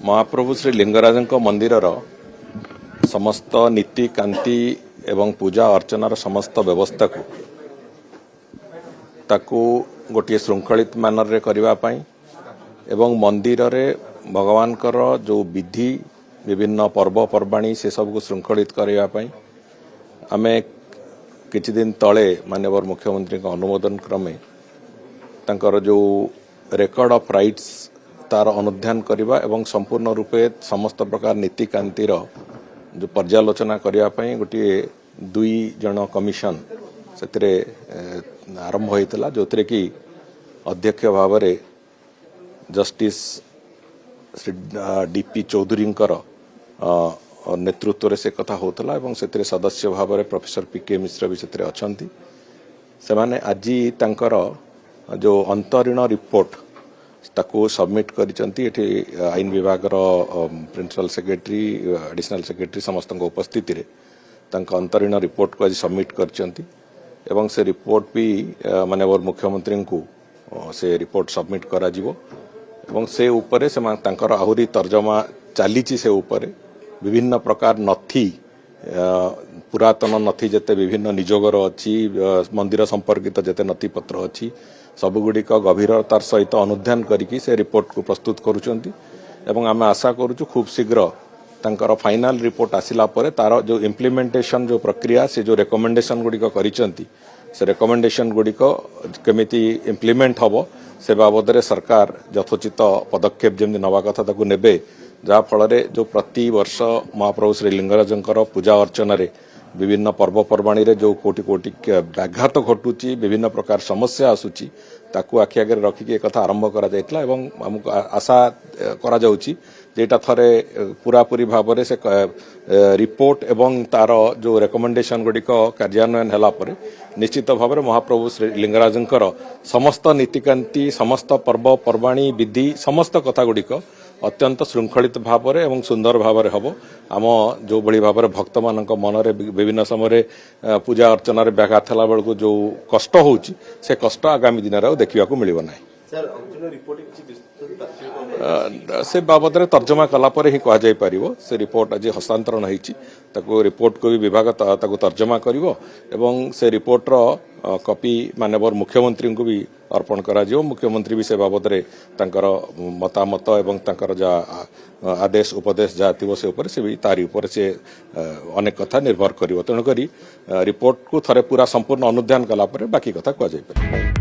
महाप्रभु श्री लिंगराज मंदिर समस्त नीति कांति एवं पूजा अर्चनार समस्त व्यवस्था को ताकू गोटे श्रृंखलित मानर रे करिवा पाई एवं मंदिर रे भगवान कर जो विधि विभिन्न पर्वपर्वाणी से सब को श्रृंखलित करिवा पाई आमे किछि दिन तले माननीय मुख्यमंत्री का अनुमोदन क्रमे तांकर जो रेकर्ड ऑफ राइट्स तार अनुध्यान करवा एवं संपूर्ण रूपे समस्त प्रकार नीतिकांतिर जो पर्यालोचना करने गोटे 2 जन कमिशन से आरंभ होता जो कि अध्यक्ष भाव में जस्टिस श्री डीपी चौधरी नेतृत्व से कथा होता एवं से सदस्य भाव में प्रोफेसर पीके मिश्र भी से अच्छा से आज तांकर जो अंतरीण रिपोर्ट ताको सबमिट करिसंती आईन विभाग प्रिंसिपल सेक्रेटरी एडिशनल सेक्रेटरी समस्त उपस्थिति रे तांका अंतरीण रिपोर्ट को आज सबमिट करिसंती एवं से रिपोर्ट भी माननीय मुख्यमंत्री को से रिपोर्ट सबमिट करा जिवो एवं से ऊपर से तांकर आहुरी तर्जमा चलीची से ऊपर विभिन्न प्रकार नथी पुरातन नथी जते विभिन्न निजोगर अच्छी मंदिर संपर्कित जते नथी पत्र अच्छी सबुगुड़िक गभीरतार सहित अनुध्यान करिकी से रिपोर्ट को प्रस्तुत करुचंती एवं आमे आशा करूछु खूब शीघ्र तांकर फाइनल रिपोर्ट आसिला परे तार जो इम्प्लीमेंटेशन जो प्रक्रिया से जो रेकमेंडेशन गुड़िक करिचंती से रेकमेंडेशन गुड़िक केमिति इम्प्लीमेंट हबो से बाबद रे सरकार यथोचित पदक्षेप जेमि नवा कथा ताकू नेबे जहा फल जो प्रति वर्ष महाप्रभु श्री लिंगराजंकर पूजा अर्चना रे विभिन्न पर्वपर्वाणी रे जो कोटि कोटि व्याघात घटुची विभिन्न प्रकार समस्या आसुची ताकू आखि आगे रखिकी एक कथा आरंभ करा जायतला एवं हमको आशा करा जाउची जेटा थरे पूरा पूरी भाव में से रिपोर्ट एवं तार जो रेकमेंडेशन गुड़िक कार्यान्वयन होला परे निश्चित भाव में महाप्रभु श्री लिंगराजंकर समस्त नीतिकांति समस्त पर्वपर्वाणी विधि समस्त कथा गुड़िक अत्यंत श्रृंखलित भाव में एवं सुंदर भाव में हम आम जो भली भाव में भक्त मान मनरे विभिन्न समय पूजा अर्चना व्याघात होला बेलू जो कष्ट होउची से कष्ट आगामी दिन में देखा मिल ना से बाबद में तर्जमा कलापर ही कह पारिबो से रिपोर्ट आज हस्तांतरण होईची ताको रिपोर्ट को भी विभाग ताको तर्जमा करिवो एवं से रिपोर्टर कॉपी माननीय मुख्यमंत्री को भी अर्पण करा जिवो मुख्यमंत्री भी से बाबद रे तांकर मतामत एवं तांकर जा आदेश उपदेश जा थिबो से ऊपर से भी तारी ऊपर से अनेक कथा निर्भर करिवो तेणु करी रिपोर्ट को थरे पूरा संपूर्ण अनुध्यान कला पर बाकी कथा कह जाय पारे।